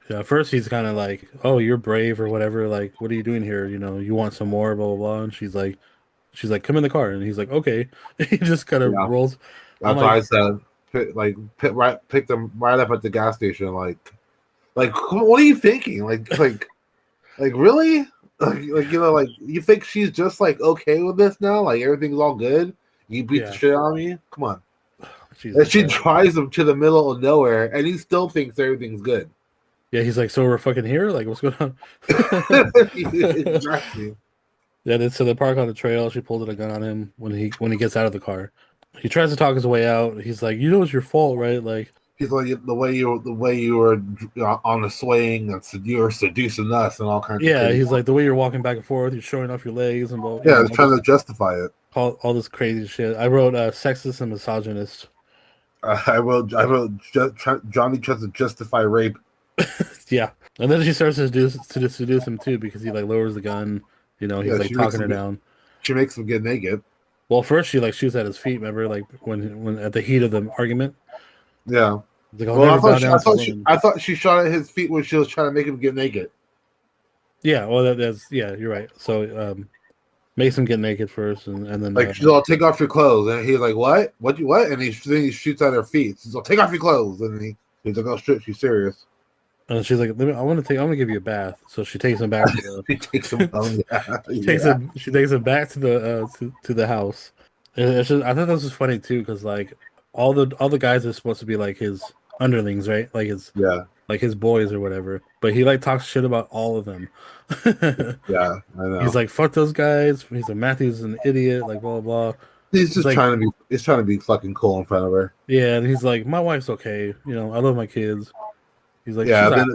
yeah, at first he's kind of like, "Oh, you're brave or whatever. Like, what are you doing here? You want some more, blah blah blah." And she's like, "Come in the car." And he's like, "Okay." He just kind of yeah. rolls. I'm That's why I like, said, pick them right up at the gas station. Like, what are you thinking? Like really? Like you think she's just like okay with this now? Like everything's all good? You beat the yeah, shit out of me? Come on. And Jesus she Christ. drives him to the middle of nowhere, and he still thinks everything's good. Yeah, he's like, "So we're fucking here? Like, what's going on?" Exactly. Yeah, so they park on the trail. She pulls a gun on him when he gets out of the car. He tries to talk his way out. He's like, it's your fault, right? Like, He's like the way you were on the swing and you were seducing us and all kinds of yeah, crazy. he's like the way you're walking back and forth, you're showing off your legs and well, Yeah, it's all trying this to justify it. all this crazy shit. I wrote sexist and misogynist. I will. Johnny tries to justify rape. Yeah, and then she starts to seduce him too because he like lowers the gun. He's Yeah, like talking her down. she makes him get naked. Well, first she like shoots at his feet. Remember, like when at the heat of the argument, Yeah. he's like, "I'll Well, never bow down to a woman." I thought she shot at his feet when she was trying to make him get naked. Yeah, well, that's yeah, you're right. So makes him get naked first, and then Like she's all take off your clothes, and he's like, "What? What? You what?" And then he shoots at her feet. She's all take off your clothes, and he's like, "Oh shit, she's serious." and she's like, I want to give you a bath. So she takes him back to He takes him the home. Yeah, she takes yeah, him she takes him back to the house. And I thought this was funny too because like all the guys are supposed to be like his underlings, right? yeah, Like his boys or whatever. But he like talks shit about all of them. yeah. I He's know. like, fuck those guys. He's like, Matthew's an idiot. Like blah blah blah. He's He's just like, trying to be. He's trying to be fucking cool in front of her. yeah, and he's like, my wife's okay. I love my kids. He's like, Yeah. she's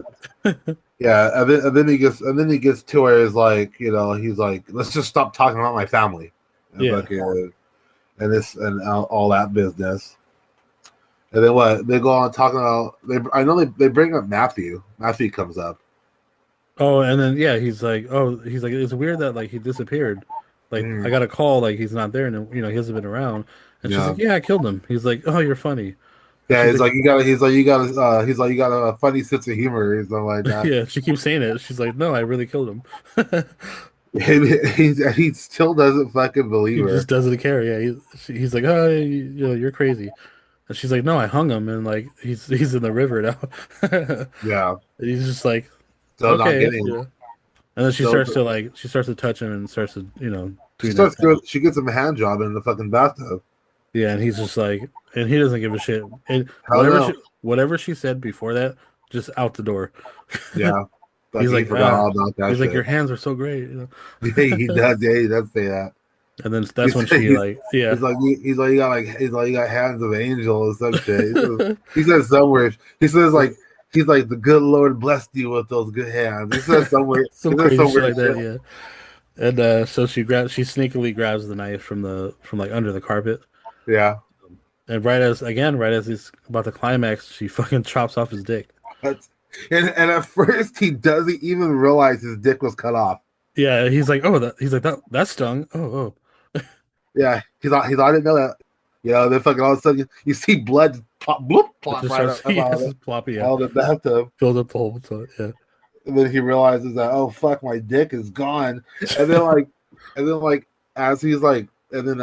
Then out. yeah, and then he gets to where he's like, he's like, let's just stop talking about my family, and Yeah. fucking and this and all that business. And then what? They go on talking about. I know they bring up Matthew. Matthew comes up. Oh, and then yeah, he's like, it's weird that like he disappeared. Like I Mm, got a call, like he's not there, and he hasn't been around. And she's yeah, like, yeah, I killed him. He's like, oh, you're funny. And yeah. she's He's like, like you got. He's like you got a funny sense of humor. He's like that. yeah. She keeps saying it. She's like, no, I really killed him. He still doesn't fucking believe He her. just doesn't care. Yeah, he's like, oh, you're crazy. And she's like, no, I hung him, and like he's in the river now. And Yeah, he's just like, still not okay, getting. And then Still, she starts to touch him and starts to she doing that starts thing. doing. She gets him a hand job in the fucking bathtub. Yeah, and he's just like, and he doesn't give a shit. And Hell no. whatever she said before that, just out the door. Yeah, like He's he like, forgot all about that he's like, your shit. hands are so great. Yeah, he does. Yeah, he does say that. And then that's He's when she like, yeah. he's like you got hands of angel or some shit. He says somewhere he says like he's like the good Lord blessed you with those good hands. He says somewhere Some he says crazy shit somewhere like shit. that, yeah. And so she sneakily grabs the knife from like under the carpet. Yeah. And right as he's about to climax, she fucking chops off his dick. That's, and at first he doesn't even realize his dick was cut off. Yeah, he's like, oh, that stung. Oh, oh. Yeah, he's I didn't know that. You know, then fucking all of a sudden you see blood pop, bloop, It plop just right starts, up yes, it's ploppy, yeah. out of the bathtub. Filled up the whole toilet, yeah. And then he realizes that, oh fuck, my dick is gone. And then like and then like as he's like and then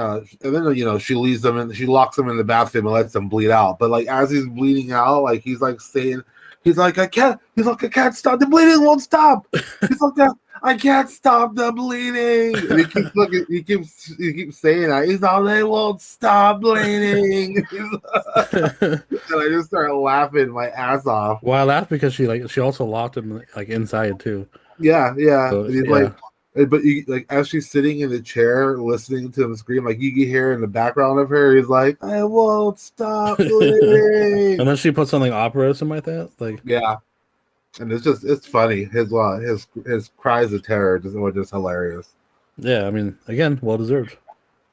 you know she leaves him and she locks him in the bathroom and lets him bleed out. But like as he's bleeding out, like he's like saying I can't stop the bleeding, won't stop. He's like I can't stop the bleeding. And he keeps saying that. He's all they won't stop bleeding. And I just started laughing my ass off. Well, I laughed because she also locked him like inside too. Yeah, yeah. So And he's like, yeah. but you, like as she's sitting in the chair listening to him scream, like you can hear in the background of her, he's like, "I won't stop bleeding." And then she put something opera or something like that. Like, Yeah, and it's funny. His cries of terror were just hilarious. yeah, I mean, again, well deserved.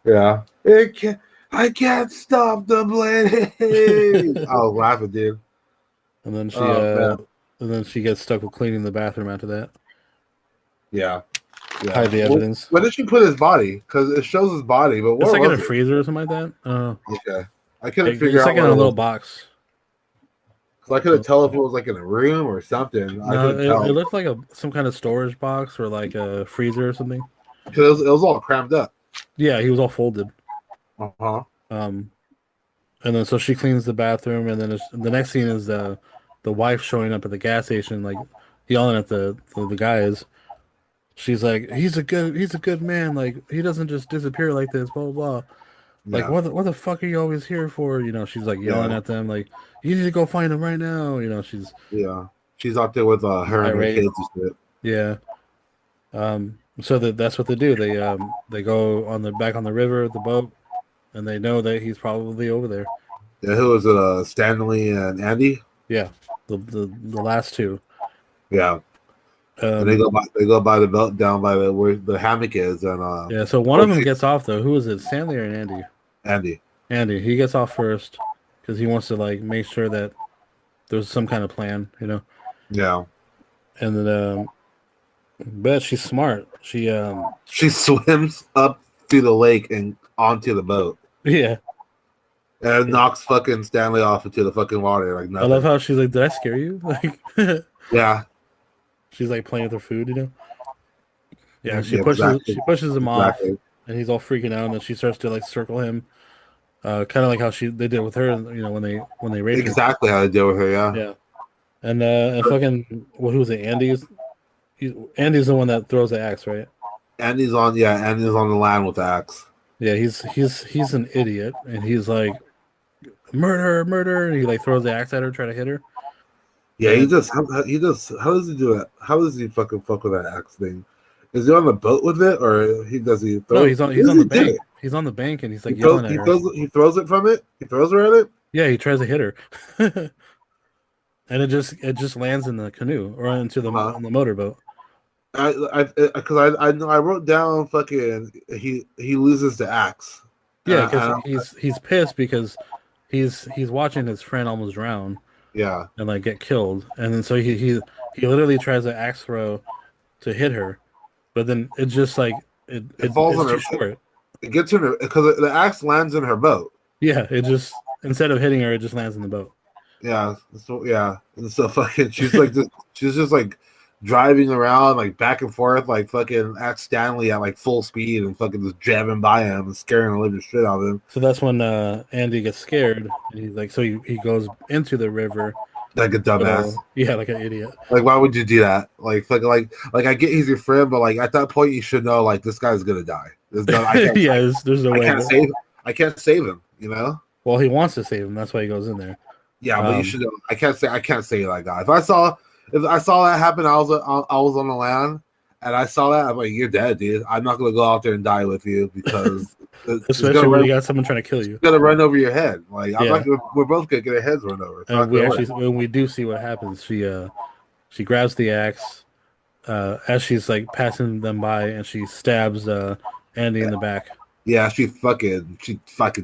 Yeah, I can't stop the bleeding. I was laughing, dude. And then Oh man, and then she gets stuck with cleaning the bathroom after that. yeah, yeah. Hide the evidence. Where did she put his body? Because it shows his body, but It's where like in was a it? freezer or something like that. Okay, I couldn't figure It's out like in where a it little was. box. So I couldn't So, tell if it was like in a room or something. I no, couldn't tell it looked like some kind of storage box or like a freezer or something. because it was all crammed up. Yeah, he was all folded. Uh huh. Um, and then so she cleans the bathroom, and then the next scene is the wife showing up at the gas station, like yelling at the guys. She's like, he's a good man. Like he doesn't just disappear like this. Blah blah blah. Like Yeah. what the fuck are you always here for? You know, she's like yelling Yeah. at them, like you need to go find him right now. You know, Yeah. She's out there with she's her and her irate. kids and shit. Yeah. So that's what they do. They go on the back on the river, the boat, and they know that he's probably over there. Yeah. Who was it? Stanley and Andy. Yeah, the last two. Yeah. And Um, they go by the belt down by the where the hammock is and yeah. So one oh of them shit, gets off though. Who is it? Stanley or Andy? Andy. Andy. He gets off first because he wants to like make sure that there's some kind of plan, you know. Yeah. And then, but she's smart. She swims up through the lake and onto the boat Yeah. and knocks fucking Stanley off into the fucking water like I love nothing. how she's like, "Did I scare you?" Like, Yeah. she's like playing with her food, you know. Yeah, Yeah. Exactly. she pushes him off, Exactly. and he's all freaking out, and then she starts to like circle him, kind of like how they did with her, you know, when they raped her. Exactly how to deal with her. Yeah. Yeah, and fucking who was it? Andy's the one that throws the axe, right? Andy's on. Yeah. Andy's on the land with the axe. Yeah, he's an idiot, and he's like murder, murder, and he like throws the axe at her, trying to hit her. Yeah, And he just how does he do it? How does he fucking fuck with that axe thing? Is he on the boat with it, or does he throw no, it? he's on the He do bank. it? He's on the bank, and he's like yelling at her. He throws it from it. He throws her at it. Yeah, he tries to hit her, and it just lands in the canoe or into Uh-huh. on the motorboat. Because I know I wrote down fucking he loses the axe. Yeah, because I he's pissed because he's watching his friend almost drown yeah, and like get killed, and then so he literally tries to axe throw to hit her, but then it just like it falls on it's her. too short. It gets in her because the axe lands in her boat. Yeah, it just instead of hitting her, it just lands in the boat. Yeah, so yeah, and so fucking she's just like driving around like back and forth like fucking at Stanley at like full speed and fucking just jamming by him and scaring the living shit out of him So that's when Andy gets scared, and he's like, so he goes into the river. like a dumbass. Yeah, like an idiot. Like why would you do that? Like I get he's your friend, but like at that point you should know like this guy's gonna die. There's no I can't Yeah, there's no I way. can't save him. You know. Well, he wants to save him. That's why he goes in there. Yeah, but you should know. I can't say that guy. If I saw that happen, I was on the land, And I saw that. I'm like, you're dead, dude. I'm not gonna go out there and die with you because Especially when you got someone trying to kill you. it's gonna run over your head. Like I'm not Yeah, gonna. We're both gonna get our heads run over. It's and not gonna work. when we do see what happens, she grabs the axe as she's like passing them by, and she stabs Andy in the back. Yeah, she fucking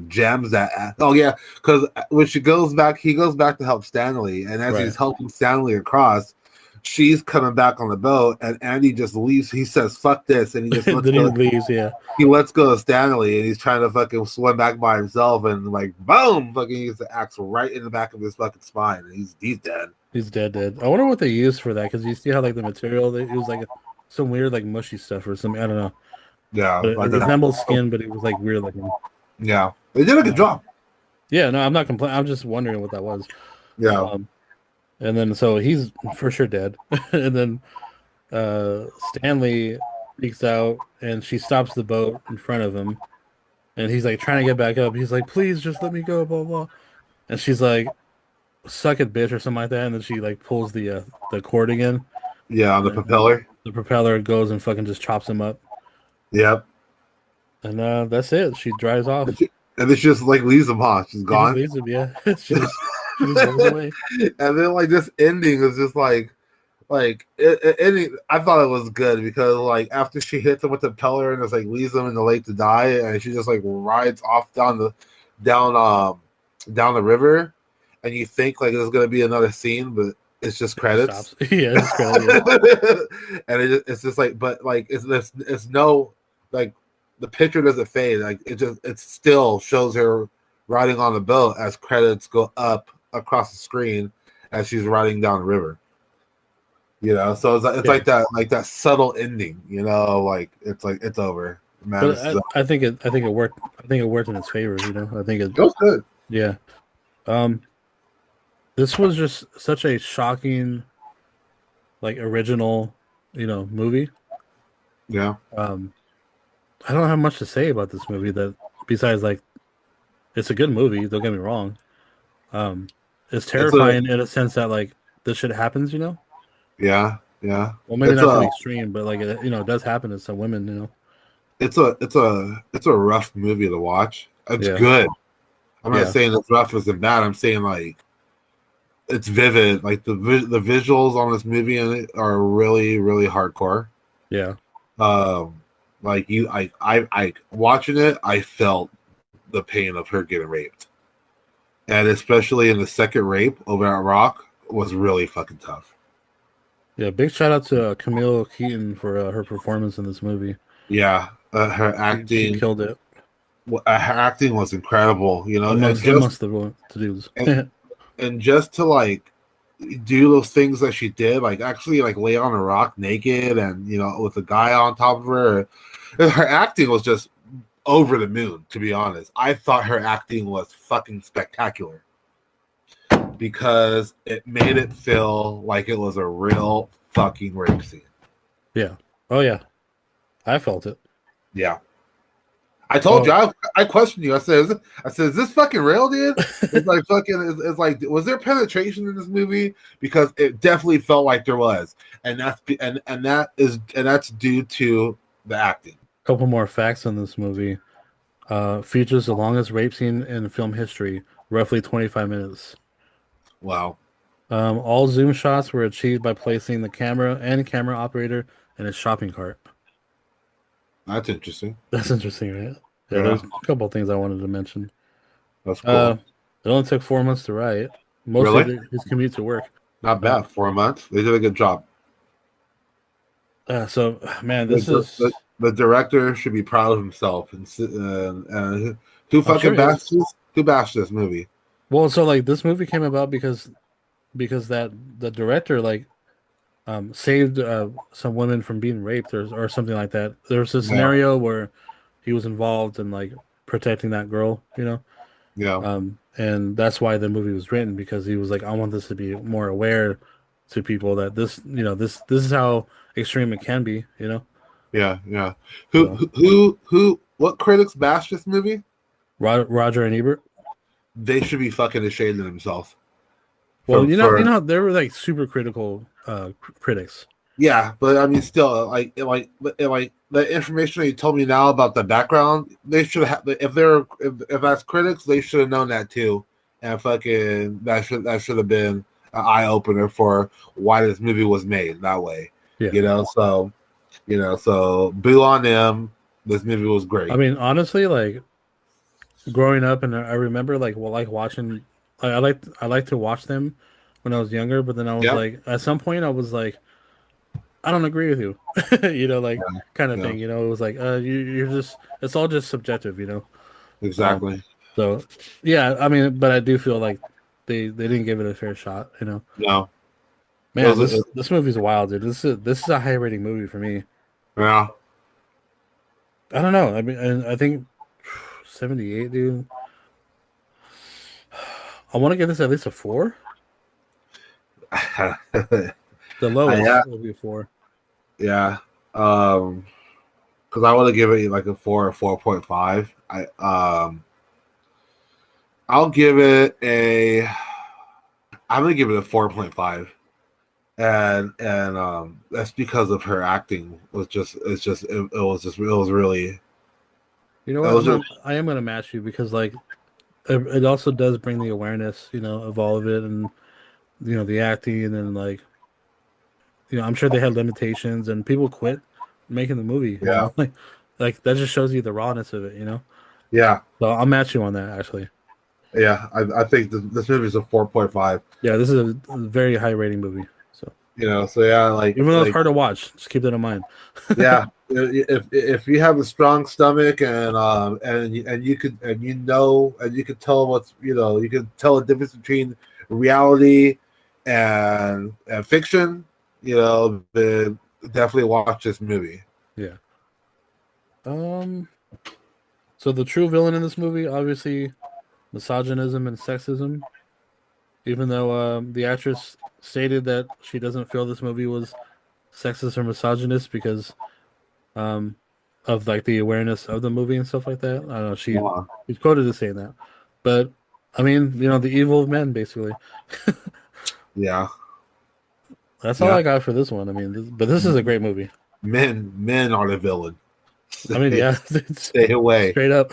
jams that ass. Oh yeah, because when she goes back, he goes back to help Stanley, and as Right. he's helping Stanley across, she's coming back on the boat, and Andy just leaves. He says, "Fuck this," and he just lets Then he go. leaves. Yeah, He lets go of Stanley, and he's trying to fucking swim back by himself, and like boom, fucking gets the axe right in the back of his fucking spine, and he's dead. he's dead. Dead. I wonder what they used for that because you see how like the material it was like some weird like mushy stuff or something. I don't know, Yeah, but it like resembled skin, but it was like weird looking. yeah, they did a good Uh, job. yeah, no, I'm not complaining. I'm just wondering what that was. Yeah, Um, and then so he's for sure dead, and then Stanley freaks out and she stops the boat in front of him and he's like trying to get back up. He's like, please just let me go, blah blah. And she's like, suck it, bitch, or something like that. And then she like pulls the cord again. yeah, on the And propeller. the propeller goes and fucking just chops him up. Yep. And that's it. She drives And, off. she, and then she just like leaves him, huh? She's She just gone. leaves him, yeah. She just rolls away. And then like this ending is just ending. I thought it was good because like after she hits him with the propeller and it's like leaves him in the lake to die, and she just like rides off down down the river, and you think like there's gonna be another scene, but it's just It just credits. stops. Yeah, it's credit, yeah. And it's just like, but like it's no like the picture doesn't fade. Like it still shows her riding on the boat as credits go up across the screen as she's riding down the river. So it's Yeah. like that subtle ending. Like it's like it's over, man. But This is I think it worked. I think it worked in its favor, you know. I think it it was good. yeah. Um this was just such a shocking like original, movie. Yeah, Um, I don't have much to say about this movie that besides like it's a good movie, don't get me wrong. Um, it's it's a terrifying in a sense that like this shit happens, you know? yeah. Well, maybe It's not to a the extreme, but like it does happen to some women, you know? it's a rough movie to watch. It's Yeah. good. I'm not Yeah. saying it's rough as in bad. I'm saying like it's vivid. Like the visuals on this movie in it are really really hardcore. Yeah. Like I watching it, I felt the pain of her getting raped, and especially in the second rape over at Rock was really fucking tough. Yeah, big shout out to Camille Keaton for her performance in this movie. Yeah, She killed it her acting was incredible. amongst the dudes. And, and just to like do those things that she did, like actually like lay on a rock naked and with a guy on top of her. Her acting was just over the moon, to be honest. I thought her acting was fucking spectacular because it made it feel like it was a real fucking rape scene. Yeah. Oh yeah. I felt it. Yeah. I told you, Oh. I questioned you. Is this fucking real, dude? It's like fucking. It's like, was there penetration in this movie? Because it definitely felt like there was, and that's due to the acting. Couple more facts on this movie. Features the longest rape scene in film history, roughly 25 minutes. Wow, All zoom shots were achieved by placing the camera and camera operator in a shopping cart. that's interesting. That's interesting, right? Yeah, Yeah, there's a couple of things I wanted to mention. that's Uh, cool. it only took 4 months to write, mostly Really, his commute to work. not Uh, bad. 4 months. They did a good job. so, man, The, this is. the director should be proud of himself. And who I'm sure fucking he is. bashed this? Who bashed this movie? Well, so like this movie came about because that the director like saved some women from being raped or something like that. There was a Yeah, scenario where he was involved in like protecting that girl, you know. yeah, And that's why the movie was written because he was like, I want this to be more aware to people that this is how extreme it can be, you know. yeah. So What critics bashed this movie? Roger and Ebert. They should be fucking ashamed of themselves. Well, For you know, there were like super critical critics. Yeah, but I mean, still, like the information that you told me now about the background, they should have. If as critics, they should have known that too, and fucking that should have been an eye opener for why this movie was made that way. Yeah. You know, so so boo on them. This movie was I great. mean, honestly, like growing up, and I remember like like watching. I like to watch them when I was younger, but then I was Yeah, like, at some point, I was like, I don't agree with you, like yeah, kind of yeah, thing. It was like, you're just, it's all just subjective. Um, exactly. so yeah, I mean, but I do feel like they didn't give it a fair shot. No, it Man, was, this movie's wild, dude. This is a high rating movie for me. yeah. I don't know. I mean, and I think 78, dude. I want to give this at least a four. The Yeah, lowest will be a four. yeah. Because I want to give it like a 4 or 4.5. I'll give it a. I'm gonna give it a 4.5, and that's because of her acting was just it was really You know it what? was just I am gonna match you because like it also does bring the awareness, of all of it, and the acting, and then like I'm sure they had limitations and people quit making the movie. yeah, Like that just shows you the rawness of it. yeah, So I'll match you on that actually. yeah. I think this movie is a 4.5. Yeah, this is a very high rating movie. So So yeah, even though it's hard to watch, just keep that in mind. yeah. If you have a strong stomach and you could and you could tell you could tell the difference between reality and fiction, then definitely watch this movie. Yeah. Um. So the true villain in this movie, obviously, misogynism and sexism. Even though the actress stated that she doesn't feel this movie was sexist or misogynist because um, of like the awareness of the movie and stuff like that. I don't know. Uh, She's quoted as saying that, but I mean, the evil of men, basically. yeah, That's all yeah. I got for this one. I mean, but this is a great movie. Men are the villain. I mean, Stay, yeah, it's stay away. straight up.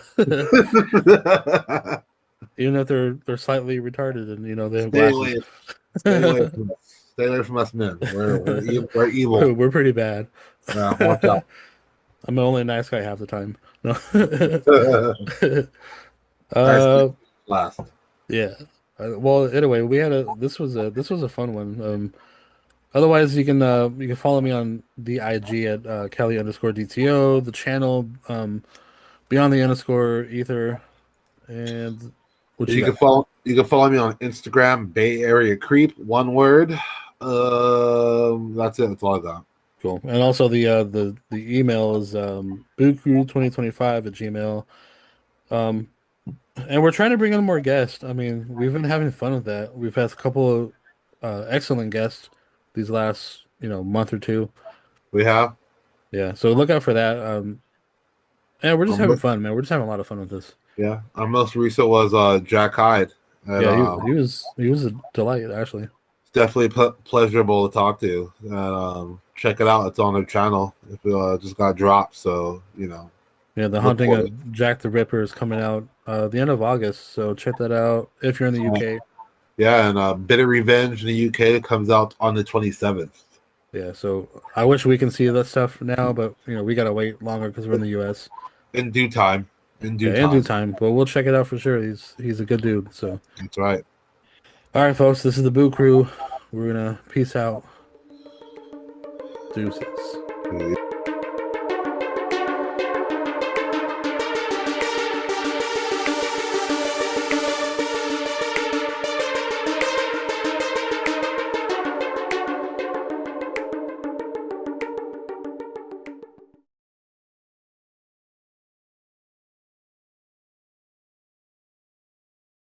Even if they're slightly retarded and they have Stay glasses. away. Stay away from us. Stay away from us men. We're evil. We're pretty bad. Watch out. I'm the only nice guy half the time. No. Nice uh, last. yeah. Well, anyway, we had a this was a fun one. Otherwise, you can follow me on the IG at Kelly_DTO, the channel Beyond the underscore Ether, and what you got? You can follow me on Instagram, Bay Area Creep, one word. That's it. That's all I got. Cool. And also the email is buku2025 at Gmail. Um, and we're trying to bring on more guests. I mean, we've been having fun with that. We've had a couple of excellent guests these last month or two. We have. Yeah, so look out for that. And we're just Um, having fun, man. We're just having a lot of fun with this. yeah. Our most recent was Jack Hyde, and Yeah, he was a delight actually. it's definitely pleasurable to talk to. And check it out. It's on their channel. It just got dropped, so Yeah, The look Haunting for it. of Jack the Ripper is coming out the end of August, so check that out if you're in the UK. Yeah, and Bitter Revenge in the UK comes out on the 27th. Yeah, so I wish we can see that stuff now, but we gotta wait longer because we're in the US. In due time. In Yeah, due in due time. time, but we'll check it out for sure. He's a good dude. So, That's right. all right, folks, this is the Boo Crew. We're gonna peace out. Deuces.